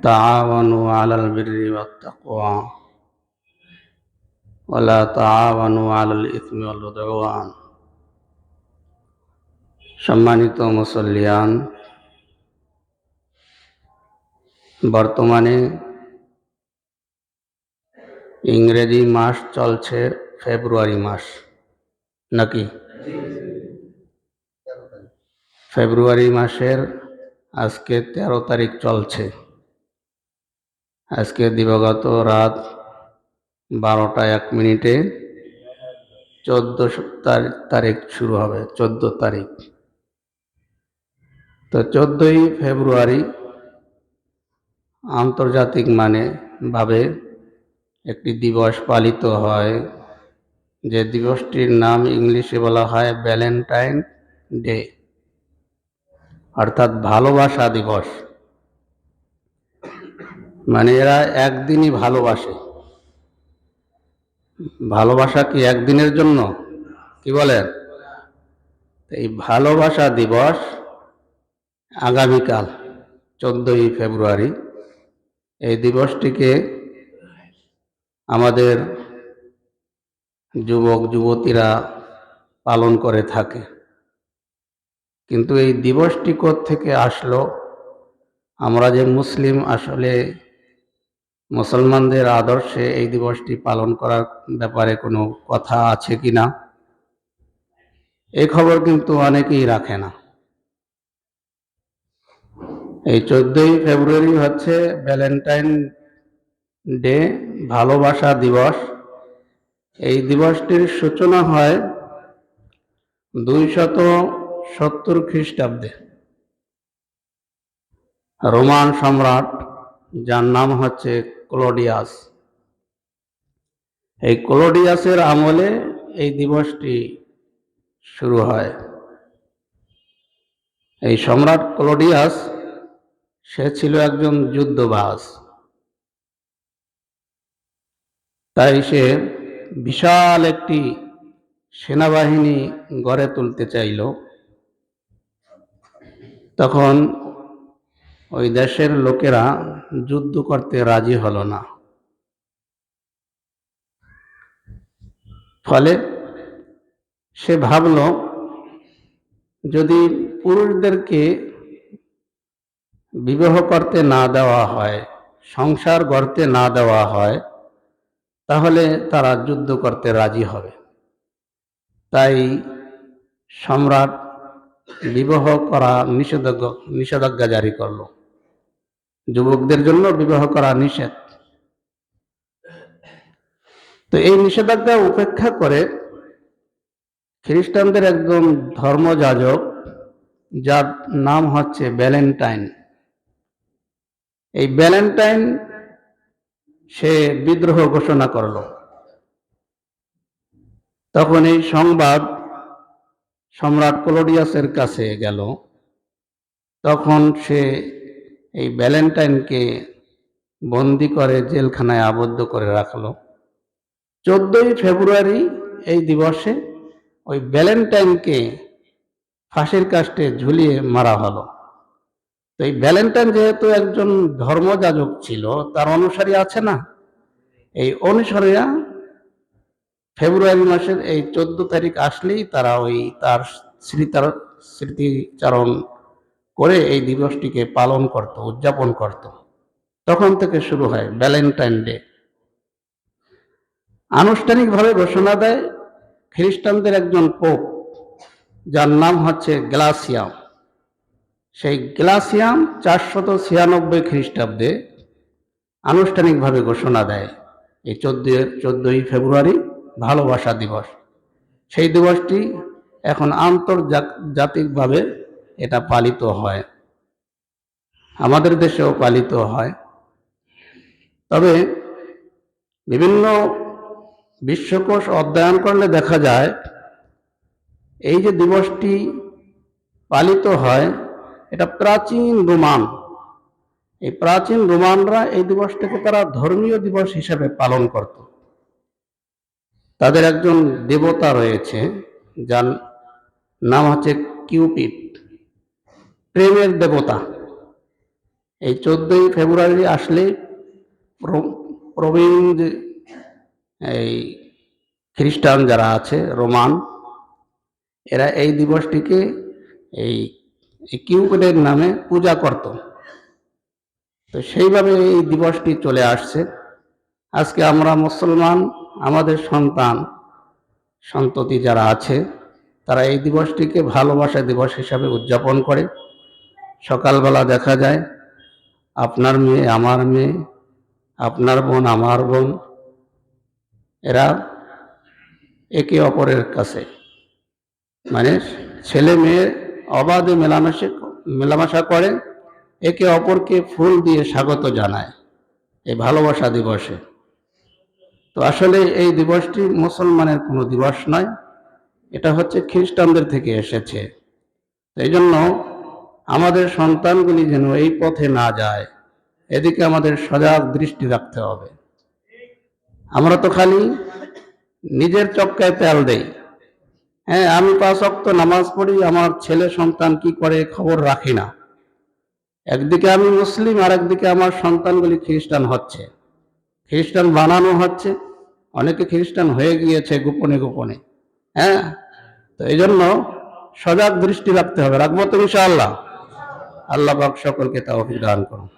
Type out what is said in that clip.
তাআওয়ানু আলাল বিররি ওয়াত তাকওয়া ওয়া লা তাআওয়ানু আলাল ইসমি ওয়াল উদওয়ান। সম্মানিত মুসল্লিয়ান, বর্তমানে ইংরেজি মাস চলছে ফেব্রুয়ারি মাস, নাকি? ফেব্রুয়ারি মাসের আজকে 13 তারিখ চলছে। আজকে দিবাগত রাত 12টা 1 মিনিটে 14 তারিখ শুরু হবে, 14 তারিখ। তো 14ই ফেব্রুয়ারি আন্তর্জাতিক ভাবে একটি দিবস পালিত হয়, যে দিবসটির নাম ইংলিশে বলা হয় ভ্যালেন্টাইন ডে, অর্থাৎ ভালোবাসা দিবস। এরা একদিনই ভালোবাসে। ভালোবাসা কি একদিনের জন্য? কি বলেন? এই ভালোবাসা দিবস আগামীকাল 14ই ফেব্রুয়ারি। এই দিবসটিকে আমাদের যুবক যুবতীরা পালন করে থাকে। কিন্তু এই দিবসটি কোত্থেকে আসলো? আমরা যে মুসলিম, আসলে মুসলমানদের আদর্শে এই দিবসটি পালন করার ব্যাপারে কোনো কথা আছে কিনা, এই খবর কিন্তু অনেকেই রাখে না। এই 14ই ফেব্রুয়ারি হচ্ছে ভ্যালেন্টাইন ডে, ভালোবাসা দিবস। এই দিবসটির সূচনা হয় 270 খ্রিস্টাব্দে। রোমান সম্রাট, যার নাম হচ্ছে ক্লডিয়াস, এই ক্লডিয়াসের আমলে এই দিবসটি শুরু হয়। এই সম্রাট ক্লডিয়াস, সে ছিল একজন যুদ্ধবাজ। তাই সে বিশাল একটি সেনাবাহিনী গড়ে তুলতে চাইল। তখন ওই দেশের লোকেরা যুদ্ধ করতে রাজি হলো না। ফলে সে ভাবল, যদি পুরুষদেরকে বিবাহ করতে না দেওয়া হয়, সংসার গড়তে না দেওয়া হয়, তাহলে তারা যুদ্ধ করতে রাজি হবে। তাই সম্রাট বিবাহ করা নিষেধাজ্ঞা জারি করলো। যুবকদের জন্য বিবাহ করা নিষেধ। তো এই নিষেধাজ্ঞা উপেক্ষা করে খ্রিস্টানদের একজন ধর্মযাজক, যার নাম হচ্ছে ভ্যালেন্টাইন, এই ভ্যালেন্টাইন সে বিদ্রোহ ঘোষণা করল। তখন এই সংবাদ সম্রাট ক্লডিয়াসের কাছে গেল। তখন সে এই ভ্যালেন্টাইনকে বন্দি করে জেলখানায় আবদ্ধ করে রাখলো। 14ই ফেব্রুয়ারি এই দিবসে ওই ভ্যালেন্টাইনকে ফাঁসির কাস্টে ঝুলিয়ে মারা হলো। তো এই ভ্যালেন্টাইন যেহেতু একজন ধর্মযাজক ছিল, তার অনুসারী আছে না, এই অনুসারীরা ফেব্রুয়ারি মাসের এই 14 তারিখ আসলেই তারা তার স্মৃতিচারণ করে এই দিবসটিকে পালন করত, উদযাপন করত। তখন থেকে শুরু হয় ভ্যালেন্টাইন ডে। আনুষ্ঠানিকভাবে ঘোষণা দেয় খ্রিস্টানদের একজন পোপ, যার নাম হচ্ছে গ্লাসিয়াম। সেই গ্লাসিয়াম 496 খ্রিস্টাব্দে আনুষ্ঠানিকভাবে ঘোষণা দেয় এই 14ই ফেব্রুয়ারি ভালোবাসা দিবস। সেই দিবসটি এখন আন্তর্জাতিকভাবে এটা পালিত হয়, আমাদের দেশেও পালিত হয়। তবে বিভিন্ন বিশ্বকোষ অধ্যয়ন করলে দেখা যায়, এই যে দিবসটি পালিত হয়, এটা প্রাচীন রোমান, এই প্রাচীন রোমানরা এই দিবসটাকে তারা ধর্মীয় দিবস হিসেবে পালন করত। তাদের একজন দেবতা রয়েছে, যার নাম হচ্ছে কিউপিড, প্রেমের দেবতা। এই 14ই ফেব্রুয়ারি আসলে প্রবীণ যে এই খ্রিস্টান যারা আছে রোমান, এরা এই দিবসটিকে এই কিউপিডের নামে পূজা করত। তো সেইভাবে এই দিবসটি চলে আসছে। আজকে আমরা মুসলমান, আমাদের সন্ততি যারা আছে তারা এই দিবসটিকে ভালোবাসা দিবস হিসাবে উদযাপন করে। সকালবেলা দেখা যায় আপনার মেয়ে আমার মেয়ে, আপনার বোন আমার বোন, এরা একে অপরের কাছে মানে ছেলে মেয়ে অবাধে মেলামেশা করে, একে অপরকে ফুল দিয়ে স্বাগত জানায় এই ভালোবাসা দিবসে। তো আসলে এই দিবসটি মুসলমানের কোনো দিবস নয়, এটা হচ্ছে খ্রিস্টানদের থেকে এসেছে। এই জন্য আমাদের সন্তানগুলি যেন এই পথে না যায়, এদিকে আমাদের সজাগ দৃষ্টি রাখতে হবে। আমরা তো খালি নিজের চক্কায় তেল দেই। হ্যাঁ, আমি 5 ওয়াক্ত নামাজ পড়ি, আমার ছেলে সন্তান কি করে খবর রাখি না। একদিকে আমি মুসলিম, আর একদিকে আমার সন্তানগুলি খ্রিস্টান হচ্ছে, খ্রিস্টান বানানো হচ্ছে, অনেকে খ্রিস্টান হয়ে গিয়েছে গোপনে গোপনে। হ্যাঁ, তো এই জন্য সজাগ দৃষ্টি রাখতে হবে। রাখবো তো ইনশাআল্লাহ। আল্লাহ পাক সকলকে তৌফিক দান করুন।